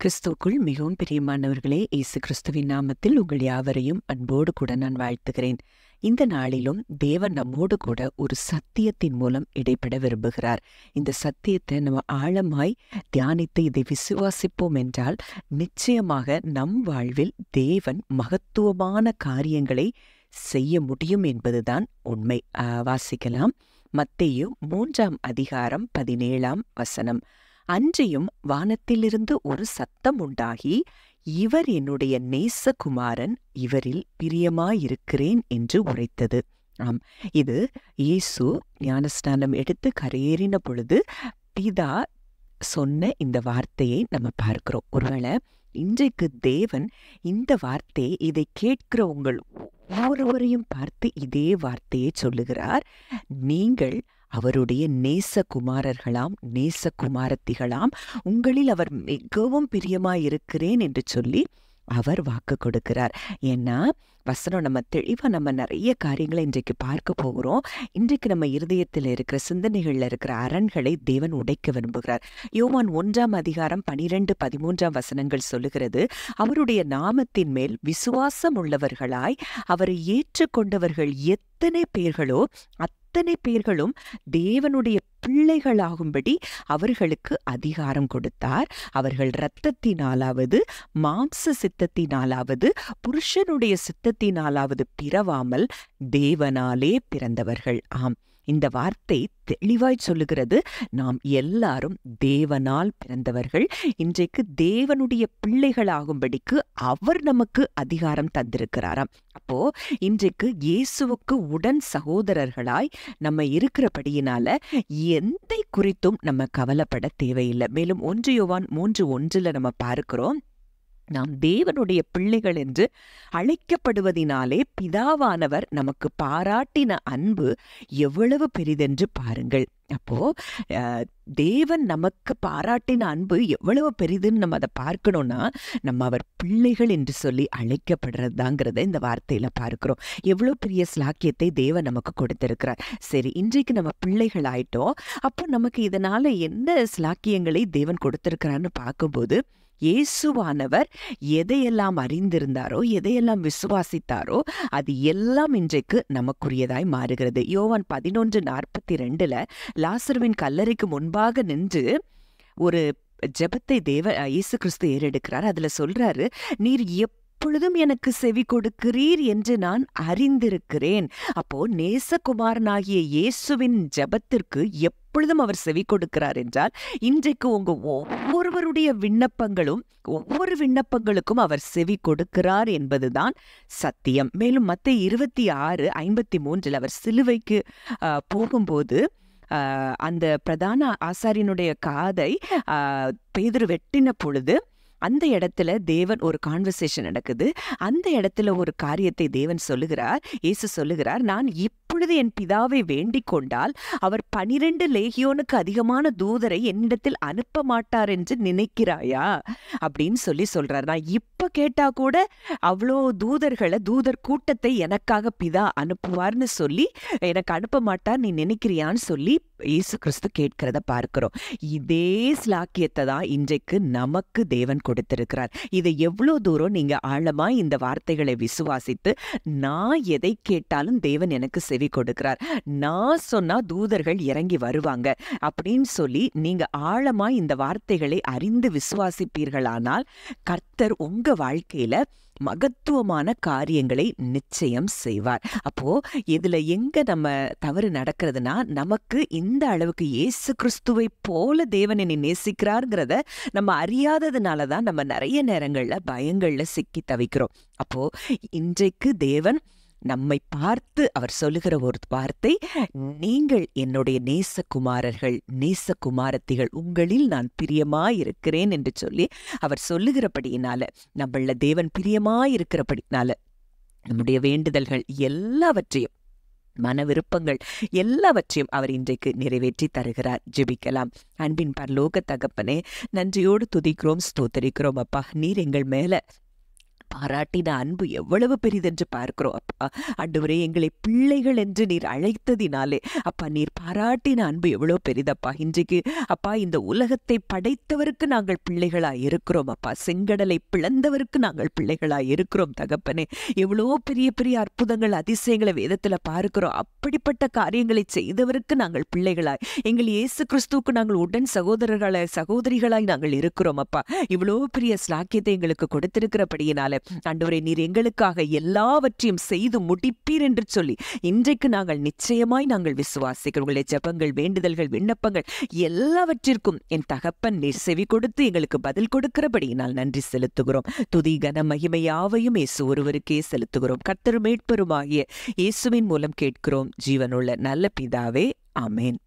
கிறிஸ்துவுக்குள் மிகவும் பிரியமானவர்களே, இயேசு கிறிஸ்துவின் நாமத்தில் உங்கள் யாவரையும் அன்போடு கூட நான் வாழ்த்துகிறேன். இந்த நாளிலும் தேவன் நம்மோடு கூட ஒரு சத்தியத்தின் மூலம் இடைப்பட விரும்புகிறார். இந்த சத்தியத்தை நம்ம ஆழமாய் தியானித்து இதை விசுவாசிப்போம் என்றால் நிச்சயமாக நம் வாழ்வில் தேவன் மகத்துவமான காரியங்களை செய்ய முடியும் என்பதுதான் உண்மை. வாசிக்கலாம். மத்தேயு 3ஆம் அதிகாரம் 17ஆம் வசனம். அன்றியும் வானத்திலிருந்து ஒரு சத்தம் உண்டாகி, இவர் என்னுடைய நேசகுமாரன், இவரில் பிரியமாயிருக்கிறேன் என்று உரைத்தது. ஆம், இது இயேசு ஞானஸ்நானம் எடுத்து கரையேறின பொழுது பிதா சொன்ன இந்த வார்த்தையை நம்ம பார்க்கிறோம். ஒருவேளை இன்றைக்கு தேவன் இந்த வார்த்தையை, இதை கேட்கிற உங்கள் ஒவ்வொருவரையும் பார்த்து இதே வார்த்தையை சொல்லுகிறார். நீங்கள் அவருடைய நேசகுமாரர்களாம், நேசகுமாரத்திகளாம், உங்களில் அவர் மிகவும் பிரியமாயிருக்கிறேன் என்று சொல்லி அவர் வாக்கு கொடுக்கிறார். ஏன்னா வசனம் நம்ம தெளிவாக நம்ம நிறைய காரியங்களை இன்றைக்கு பார்க்க போகிறோம். இன்றைக்கு நம்ம இருதயத்தில் இருக்கிற சிந்தனைகளில் இருக்கிற அரண்களை தேவன் உடைக்க விரும்புகிறார். யோவான் 1ஆம் அதிகாரம் 12-13 வசனங்கள் சொல்லுகிறது, அவருடைய நாமத்தின் மேல் விசுவாசம் உள்ளவர்களாய் அவரை ஏற்றுக்கொண்டவர்கள் எத்தனை பேர்களோ அத்தனை பேர்களும் தேவனுடைய பிள்ளைகளாகும்படி அவர்களுக்கு அதிகாரம் கொடுத்தார். அவர்கள் இரத்தத்தினாலாவது மாம்ச சித்தத்தினாலாவது புருஷனுடைய சித்தத்தினாலாவது பிறவாமல் தேவனாலே பிறந்தவர்கள். ஆம், இந்த வார்த்தை தெளிவாய் சொல்லுகிறது, நாம் எல்லாரும் தேவனால் பிறந்தவர்கள். இன்றைக்கு தேவனுடைய பிள்ளைகளாகும்படிக்கு அவர் நமக்கு அதிகாரம் தந்திருக்கிறாராம். அப்போ இன்றைக்கு இயேசுவுக்கு உடன் சகோதரர்களாய் நம்ம இருக்கிறபடியினால எந்த குறித்தும் நம்ம கவலைப்பட தேவையில்லை. மேலும் 1 யோவான் 3:1 நம்ம பார்க்கிறோம், நாம் தேவனுடைய பிள்ளைகள் என்று அழைக்கப்படுவதினாலே பிதாவானவர் நமக்கு பாராட்டின அன்பு எவ்வளவு பெரிதென்று பாருங்கள். அப்போ தேவன் நமக்கு பாராட்டின அன்பு எவ்வளவு பெரிதுன்னு நம்ம அதை பார்க்கணும்னா, நம்ம அவர் பிள்ளைகள் என்று சொல்லி அழைக்கப்படுறதாங்கிறத இந்த வார்த்தையில பார்க்கிறோம். எவ்வளவு பெரிய ஸ்லாக்கியத்தை தேவன் நமக்கு கொடுத்திருக்கிறார். சரி, இன்றைக்கு நம்ம பிள்ளைகள் ஆயிட்டோம். அப்போ நமக்கு இதனால என்ன ஸ்லாக்கியங்களை தேவன் கொடுத்திருக்கிறான்னு பார்க்கும்போது, இயேசுவானவர் எதையெல்லாம் அறிந்திருந்தாரோ, எதையெல்லாம் விசுவாசித்தாரோ, அது எல்லாம் இன்றைக்கு நமக்குரியதாய் மாறுகிறது. யோவான் 11:42 லாசருவின் கல்லறைக்கு முன்பாக நின்று ஒரு ஜெபத்தை இயேசு கிறிஸ்து ஏறெடுக்கிறார். அதுல சொல்றாரு, நீர் எப்பொழுதும் எனக்கு செவி கொடுக்கிறீர் என்று நான் அறிந்திருக்கிறேன். அப்போ நேசகுமாரனாகிய இயேசுவின் ஜெபத்திற்கு எப்பொழுதும் அவர் செவி கொடுக்கிறார் என்றால், இன்றைக்கு உங்க ஒவ்வொருவருடைய விண்ணப்பங்களும், ஒவ்வொரு விண்ணப்பங்களுக்கும் அவர் செவி கொடுக்கிறார் என்பதுதான் சத்தியம். மேலும் மத்தேயு 26:53 அவர் சிலுவைக்கு போகும்போது அந்த பிரதான ஆசாரியனுடைய காதை பேதுரு வெட்டின பொழுது அந்த இடத்துல தேவன் ஒரு கான்வர்சேஷன் நடக்குது. அந்த இடத்துல ஒரு காரியத்தை தேவன் சொல்லுகிறார், இயேசு சொல்லுகிறார், நான் இப்பொழுது என் பிதாவை வேண்டிக் கொண்டால் அவர் 12 லேகியோனுக்கு அதிகமான தூதரை என்னிடத்தில் அனுப்ப மாட்டார் என்று நினைக்கிறாயா அப்படின்னு சொல்றார். நான் இப்ப கேட்டா கூட அவ்வளோ தூதர் கூட்டத்தை எனக்காக பிதா அனுப்புவார்னு சொல்லி, எனக்கு அனுப்ப மாட்டார் நீ நினைக்கிறியான்னு சொல்லி இயேசு கிறிஸ்து கேட்கிறத பார்க்கிறோம். இதே ஸ்லாக்கியத்தை தான் இன்றைக்கு நமக்கு தேவன் கொடுத்திருக்கிறார். இதை எவ்வளவு தூரம் நீங்க ஆழமாய் இந்த வார்த்தைகளை விசுவாசித்து, நான் எதை கேட்டாலும் தேவன் எனக்கு செவி கொடுக்கிறார், நான் சொன்னா தூதர்கள் இறங்கி வருவாங்க அப்படின்னு சொல்லி நீங்க ஆழமாய் இந்த வார்த்தைகளை அறிந்து விசுவாசிப்பீர்களானால், கர்த்தர் உங்க வாழ்க்கையில மகத்துவமான காரியங்களை நிச்சயம் செய்வார். அப்போ இதுல எங்க நம்ம தவறு நடக்கிறதுனா, நமக்கு இந்த அளவுக்கு இயேசு கிறிஸ்துவை போல தேவன் என்னை நேசிக்கிறார்ங்கிறத நம்ம அறியாததுனாலதான் நம்ம நிறைய நேரங்கள்ல பயங்கள்ல சிக்கி தவிக்கிறோம். அப்போ இன்றைக்கு தேவன் நம்மை பார்த்து அவர் சொல்லுகிற ஒரு வார்த்தை, நீங்கள் என்னுடைய நேசகுமாரர்கள், நேசகுமாரத்திகள், உங்களில் நான் பிரியமாயிருக்கிறேன் என்று சொல்லி அவர் சொல்லுகிறபடியினால, நம்மள தேவன் பிரியமாயிருக்கிறபடினால நம்முடைய வேண்டுதல்கள் எல்லாவற்றையும், மன விருப்பங்கள் எல்லாவற்றையும் அவர் இன்றைக்கு நிறைவேற்றி தருகிறார். ஜெபிக்கலாம். அன்பின் பரலோக தகப்பனே, நன்றியோடு துதிக்கிறோம், ஸ்தோத்தரிக்கிறோம் அப்பா. நீர் எங்கள் மேல பாராட்டின அன்பு எவ்வளவு பெரிதென்று பார்க்கிறோம் அப்பா. ஆண்டவரே, எங்களை பிள்ளைகள் என்று நீர் அழைத்ததினாலே அப்பா, நீர் பாராட்டின அன்பு எவ்வளோ பெரிதப்பா. இன்றைக்கு அப்பா, இந்த உலகத்தை படைத்தவருக்கு நாங்கள் பிள்ளைகளாய் இருக்கிறோம் அப்பா. செங்கடலை பிளந்தவருக்கு நாங்கள் பிள்ளைகளாய் இருக்கிறோம் தகப்பனே. எவ்வளோ பெரிய பெரிய அற்புதங்கள் அதிசயங்களை வேதத்துல பார்க்கிறோம். அப்படிப்பட்ட காரியங்களை செய்தவருக்கு நாங்கள் பிள்ளைகளாய், எங்கள் இயேசு கிறிஸ்துவுக்கு நாங்கள் உடன் சகோதரிகளாய் நாங்கள் இருக்கிறோம் அப்பா. இவ்வளோ பெரிய ஸ்லாக்கியத்தை எங்களுக்கு கொடுத்திருக்கிறபடியினால ஆண்டவரே, நீர் எங்களுக்காக எல்லாவற்றையும் செய்து முடிப்பீர் என்று சொல்லி இன்றைக்கு நாங்கள் நிச்சயமாய் நாங்கள் விசுவாசிக்கிறோம். உங்களுடைய ஜெபங்கள், வேண்டுதல்கள், விண்ணப்பங்கள் எல்லாவற்றிற்கும் என் தகப்பன் நீர் செவி கொடுத்து எங்களுக்கு பதில் கொடுக்கிறபடியினால் நன்றி செலுத்துகிறோம். துதி கன மகிமை யாவையும் இயேசு ஒருவருக்கே செலுத்துகிறோம். கர்த்தரும் மீட்பருமாகிய இயேசுவின் மூலம் கேட்கிறோம் ஜீவனுள்ள நல்ல பிதாவே, ஆமென்.